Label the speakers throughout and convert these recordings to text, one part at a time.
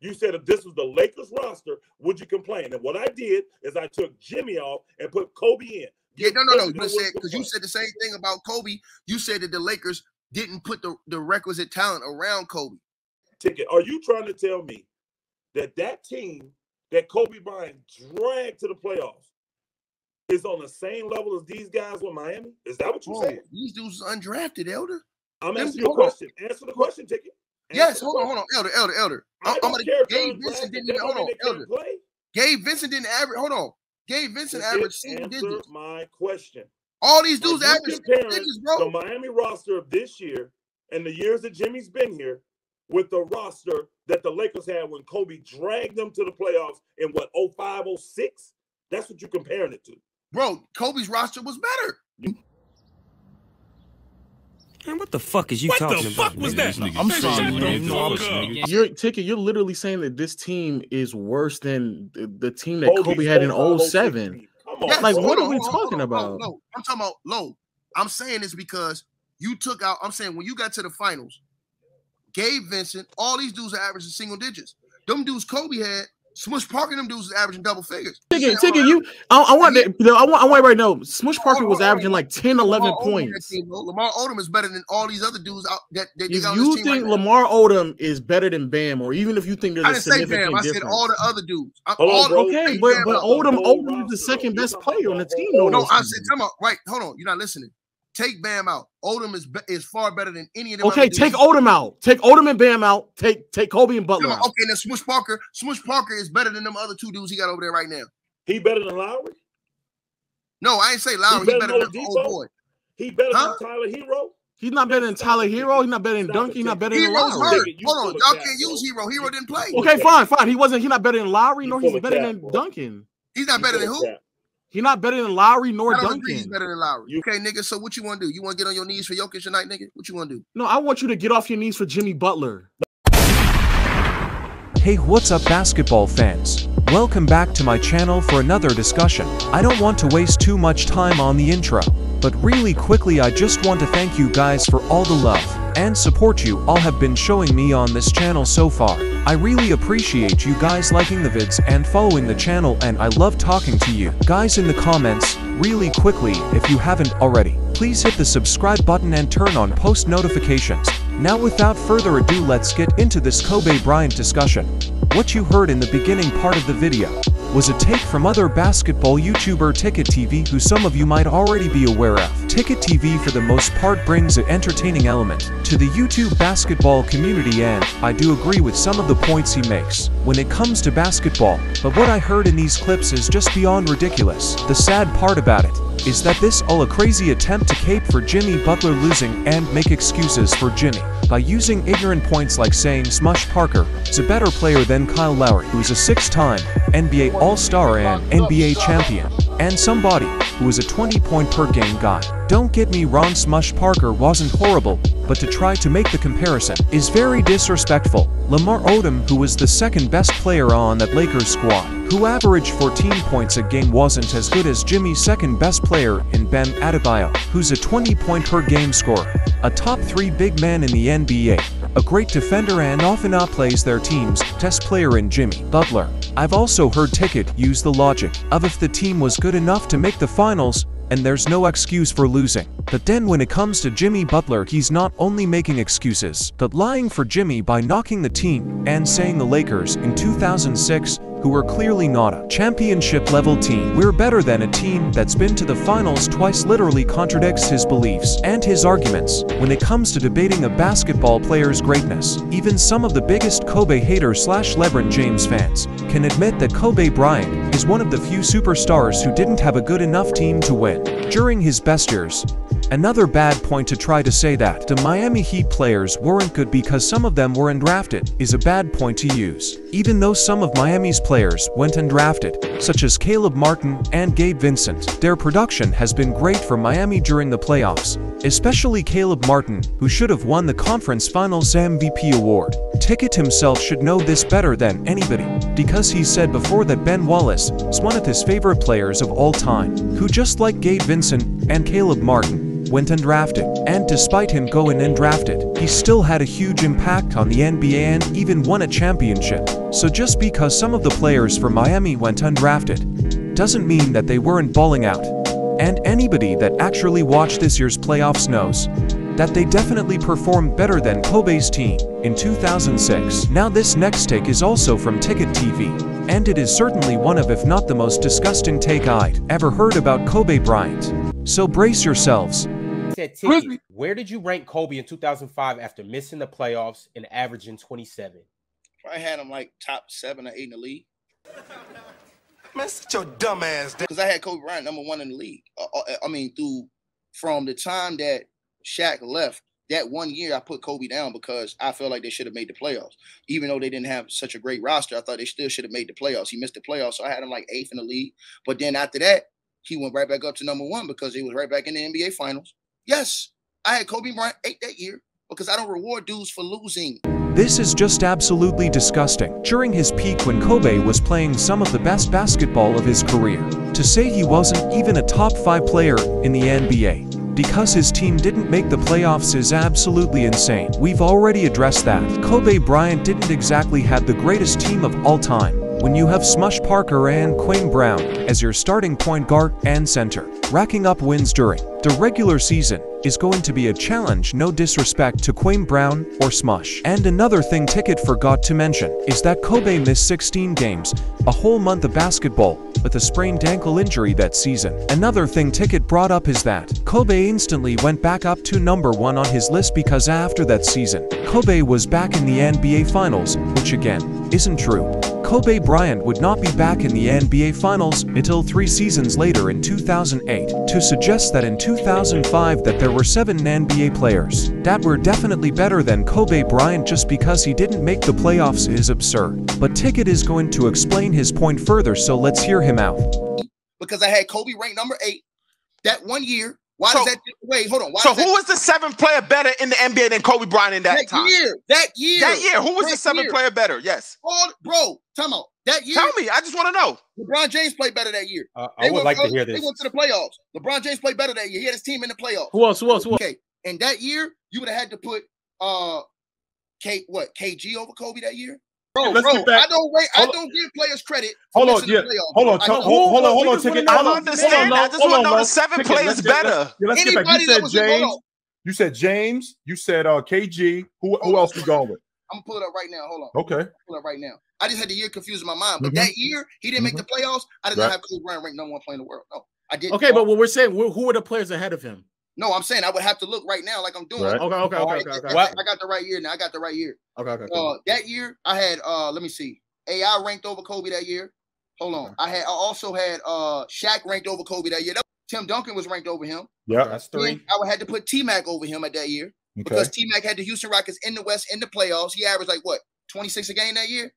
Speaker 1: You said if this was the Lakers roster, would you complain? And what I did is I took Jimmy off and put Kobe in.
Speaker 2: Yeah, no. Because you said the same thing about Kobe. You said that the Lakers didn't put the requisite talent around Kobe.
Speaker 1: Ticket. Are you trying to tell me that team that Kobe Bryant dragged to the playoffs is on the same level as these guys with Miami? Is that what you're saying?
Speaker 2: These dudes are undrafted, Elder.
Speaker 1: I'm asking you a question. Answer the question, Ticket.
Speaker 2: Yes, hold on, Elder. I'm gonna Gabe Vincent didn't even hold on, Elder. Gabe Vincent didn't average. Hold on, Gabe Vincent averaged single digits.
Speaker 1: Answer my question.
Speaker 2: All these dudes average single digits, bro.
Speaker 1: The Miami roster of this year and the years that Jimmy's been here with the roster that the Lakers had when Kobe dragged them to the playoffs in what 05, 06? That's what you're comparing it to,
Speaker 2: bro. Kobe's roster was better.
Speaker 3: Man, what the fuck is you talking about?
Speaker 4: What the fuck was that?
Speaker 5: I'm sorry. You're literally saying that this team is worse than the team that Kobe had in 07.
Speaker 2: Yes,
Speaker 5: like, what are we talking about?
Speaker 2: No, I'm talking about low. I'm saying this because you took out. I'm saying when you got to the finals, Gabe Vincent, all these dudes are averaging single digits. Them dudes Kobe had, Smush Parker, them dudes was averaging double figures.
Speaker 5: Ticket, I want right now. Smush Parker was averaging like 10, 11 points.
Speaker 2: Lamar Odom is better than all these other dudes out that
Speaker 5: if you think Lamar Odom is better than Bam, or even if you think there's a significant difference.
Speaker 2: I said all the other dudes.
Speaker 5: Okay, but Odom is the second best player on the team.
Speaker 2: No, I said, come on, right? Hold on, you're not listening. Take Bam out. Odom is far better than any of them.
Speaker 5: Okay, take Odom out. Take Odom and Bam out. Take Kobe and Butler out.
Speaker 2: Okay, now Smush Parker is better than them other two dudes he got over there right now.
Speaker 1: He better than Lowry?
Speaker 2: No, I ain't say Lowry. He better than the old boy.
Speaker 1: He better than Tyler Hero?
Speaker 5: He's not better than Tyler Hero. He's not better than Duncan. He's not better than Lowry.
Speaker 2: Hold on, y'all can't use Hero. Hero didn't play.
Speaker 5: Okay, fine. He's not better than Lowry, nor he's better than Duncan.
Speaker 2: He's not better than who?
Speaker 5: He's not better than Lowry nor Duncan.
Speaker 2: He's better than Lowry. Okay, nigga. So what you want to do? You want to get on your knees for Jokic tonight, nigga? What you want to do?
Speaker 5: No, I want you to get off your knees for Jimmy Butler.
Speaker 6: Hey, what's up, basketball fans? Welcome back to my channel for another discussion. I don't want to waste too much time on the intro, but really quickly I just want to thank you guys for all the love and support you all have been showing me on this channel so far. I really appreciate you guys liking the vids and following the channel, and I love talking to you guys in the comments. Really quickly, if you haven't already, please hit the subscribe button and turn on post notifications. Now without further ado, let's get into this Kobe Bryant discussion. What you heard in the beginning part of the video was a take from other basketball YouTuber Ticket TV, who some of you might already be aware of. Ticket TV for the most part brings an entertaining element to the YouTube basketball community, and I do agree with some of the points he makes when it comes to basketball, but what I heard in these clips is just beyond ridiculous. The sad part about it is that this all a crazy attempt to cape for Jimmy Butler losing and make excuses for Jimmy by using ignorant points like saying Smush Parker is a better player than Kyle Lowry, who is a 6-time NBA All-Star and NBA champion, and somebody who is a 20-point per game guy. Don't get me wrong, Smush Parker wasn't horrible, but to try to make the comparison is very disrespectful. Lamar Odom, who was the second best player on that Lakers squad, who averaged 14 points a game, wasn't as good as Jimmy's second best player in Bam Adebayo, who's a 20-point per game scorer, a top 3 big man in the NBA, a great defender and often outplays their team's best player in Jimmy Butler. I've also heard Ticket use the logic of if the team was good enough to make the finals, and there's no excuse for losing. But then when it comes to Jimmy Butler, he's not only making excuses, but lying for Jimmy by knocking the team and saying the Lakers in 2006, who were clearly not a championship-level team, we're better than a team that's been to the finals twice, literally contradicts his beliefs and his arguments when it comes to debating a basketball player's greatness. Even some of the biggest Kobe haters / LeBron James fans can admit that Kobe Bryant is one of the few superstars who didn't have a good enough team to win during his best years. Another bad point to try to say that the Miami Heat players weren't good because some of them were undrafted is a bad point to use. Even though some of Miami's players went undrafted, such as Caleb Martin and Gabe Vincent, their production has been great for Miami during the playoffs, especially Caleb Martin, who should have won the conference finals MVP award. Ticket himself should know this better than anybody, because he said before that Ben Wallace is one of his favorite players of all time, who just like Gabe Vincent and Caleb Martin went undrafted, and despite him going undrafted, he still had a huge impact on the NBA and even won a championship. So just because some of the players from Miami went undrafted, doesn't mean that they weren't balling out. And anybody that actually watched this year's playoffs knows that they definitely performed better than Kobe's team in 2006. Now this next take is also from Ticket TV, and it is certainly one of, if not the most disgusting take I'd ever heard about Kobe Bryant. So brace yourselves.
Speaker 4: Said, Ticket, where did you rank Kobe in 2005 after missing the playoffs and averaging 27?
Speaker 2: I had him like top 7 or 8 in the league.
Speaker 7: Man, sit your dumb ass down.
Speaker 2: Because I had Kobe Bryant #1 in the league. From the time that Shaq left, that 1 year I put Kobe down because I felt like they should have made the playoffs. Even though they didn't have such a great roster, I thought they still should have made the playoffs. He missed the playoffs, so I had him like 8th in the league. But then after that, he went right back up to #1 because he was right back in the NBA Finals. Yes, I had Kobe Bryant 8 that year because I don't reward dudes for losing.
Speaker 6: This is just absolutely disgusting. During his peak when Kobe was playing some of the best basketball of his career, to say he wasn't even a top 5 player in the NBA because his team didn't make the playoffs is absolutely insane. We've already addressed that. Kobe Bryant didn't exactly have the greatest team of all time when you have Smush Parker and Kobe Brown as your starting point guard and center. Racking up wins during the regular season is going to be a challenge, no disrespect to Kobe Brown or Smush. And another thing Ticket forgot to mention is that Kobe missed 16 games, a whole month of basketball, with a sprained ankle injury that season. Another thing Ticket brought up is that Kobe instantly went back up to #1 on his list because after that season, Kobe was back in the NBA Finals, which again, isn't true. Kobe Bryant would not be back in the NBA Finals until 3 seasons later in 2008. To suggest that in 2005 that there were 7 NBA players that were definitely better than Kobe Bryant just because he didn't make the playoffs is absurd. But Ticket is going to explain his point further, so let's hear him out.
Speaker 2: Because I had Kobe ranked #8 that 1 year. Why does that take away? Hold on.
Speaker 7: Who was the 7th player better in the NBA than Kobe Bryant in that time?
Speaker 2: That year.
Speaker 7: Who was the 7th player better? Yes.
Speaker 2: Bro, time out. That year.
Speaker 7: Tell me. I just want to know.
Speaker 2: LeBron James played better that year.
Speaker 4: I would like to hear this.
Speaker 2: They went to the playoffs. LeBron James played better that year. He had his team in the playoffs.
Speaker 5: Who else?
Speaker 2: Okay. And that year, you would have had to put KG over Kobe that year? Bro, I don't give players credit.
Speaker 1: Hold on, Ticket.
Speaker 7: I don't understand. I just want to know the 7 players better.
Speaker 1: Let's get back. You said James. You said James. You said KG. Who else we going with?
Speaker 2: I'm gonna pull it up right now. Hold on.
Speaker 1: Okay.
Speaker 2: Pull it up right now. I just had the year confused in my mind, but that year he didn't make the playoffs. I did not have Kobe Bryant ranked #1 player in the world. No, I didn't.
Speaker 5: Okay, but what we're saying, who are the players ahead of him?
Speaker 2: No, I'm saying I would have to look right now, like I'm doing.
Speaker 5: Right. Okay.
Speaker 2: I got the right year now. I got the right year.
Speaker 5: Okay.
Speaker 2: That year I had let me see. AI ranked over Kobe that year. Hold on. I also had Shaq ranked over Kobe that year. Tim Duncan was ranked over him.
Speaker 1: Yeah,
Speaker 4: that's 3.
Speaker 2: I had to put T-Mac over him at that year because T-Mac had the Houston Rockets in the West in the playoffs. He averaged like what, 26 a game that year.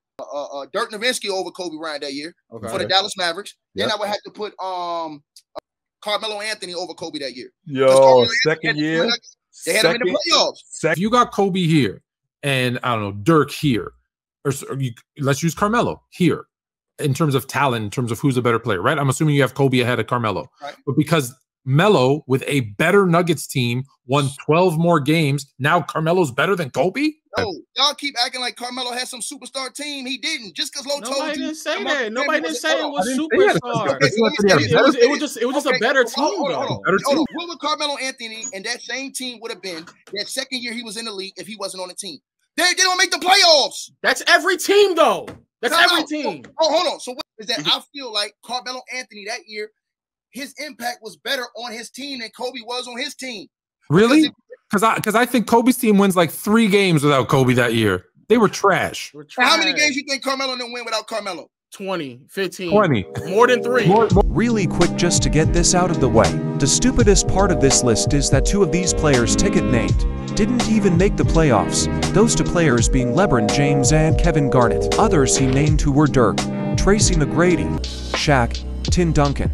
Speaker 2: Dirk Nowitzki over Kobe Bryant that year for the Dallas Mavericks. Then I would have to put Carmelo Anthony over Kobe that year.
Speaker 1: Yo, second year.
Speaker 2: They had him in the playoffs.
Speaker 8: If you got Kobe here and I don't know, Dirk here, or let's use Carmelo here in terms of talent, in terms of who's a better player, right? I'm assuming you have Kobe ahead of Carmelo. Right. But because Melo, with a better Nuggets team, won 12 more games, now Carmelo's better than Kobe?
Speaker 2: No, y'all keep acting like Carmelo had some superstar team. He didn't. Just because Low told you.
Speaker 5: Nobody didn't say that. Nobody didn't say it was superstar. It was just a better team, though.
Speaker 2: Hold on. What would Carmelo Anthony and that same team would have been that second year he was in the league if he wasn't on the team? They don't make the playoffs.
Speaker 5: That's every team, though. That's every team.
Speaker 2: Oh, hold on. So what is that? I feel like Carmelo Anthony that year, his impact was better on his team than Kobe was on his team.
Speaker 8: Really? Because I think Kobe's team wins like 3 games without Kobe that year. They were trash.
Speaker 2: How many games you think Carmelo didn't win without Carmelo?
Speaker 5: 20, 15.
Speaker 8: 20.
Speaker 5: More than 3.
Speaker 6: Really quick, just to get this out of the way. The stupidest part of this list is that 2 of these players Ticket named didn't even make the playoffs. Those 2 players being LeBron James and Kevin Garnett. Others he named who were Dirk, Tracy McGrady, Shaq, Tim Duncan,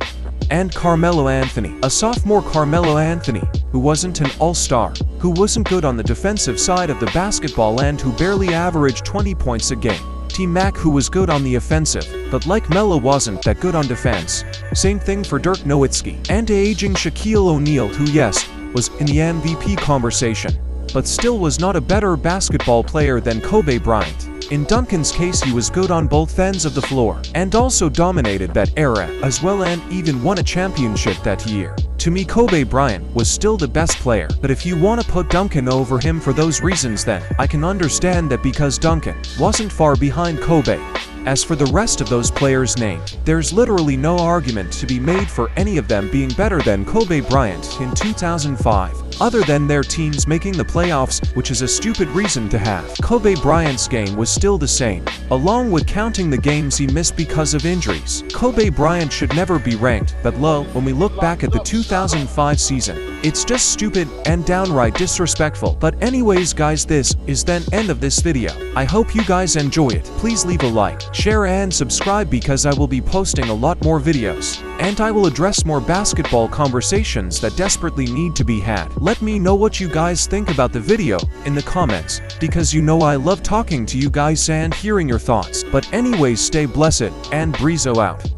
Speaker 6: and Carmelo Anthony. A sophomore Carmelo Anthony, who wasn't an all-star, who wasn't good on the defensive side of the basketball and who barely averaged 20 points a game. T-Mac, who was good on the offensive, but like Melo wasn't that good on defense. Same thing for Dirk Nowitzki. And aging Shaquille O'Neal, who yes, was in the MVP conversation, but still was not a better basketball player than Kobe Bryant. In Duncan's case, he was good on both ends of the floor, and also dominated that era as well, and even won a championship that year. To me, Kobe Bryant was still the best player, but if you want to put Duncan over him for those reasons, then I can understand that, because Duncan wasn't far behind Kobe. As for the rest of those players named, there's literally no argument to be made for any of them being better than Kobe Bryant in 2005. Other than their teams making the playoffs, which is a stupid reason to have. Kobe Bryant's game was still the same, along with counting the games he missed because of injuries. Kobe Bryant should never be ranked that low when we look back at the 2005 season. It's just stupid and downright disrespectful. But anyways guys, this is the end of this video. I hope you guys enjoy it. Please leave a like, share and subscribe, because I will be posting a lot more videos. And I will address more basketball conversations that desperately need to be had. Let me know what you guys think about the video in the comments, because you know I love talking to you guys and hearing your thoughts. But anyways, stay blessed, and Breezo out.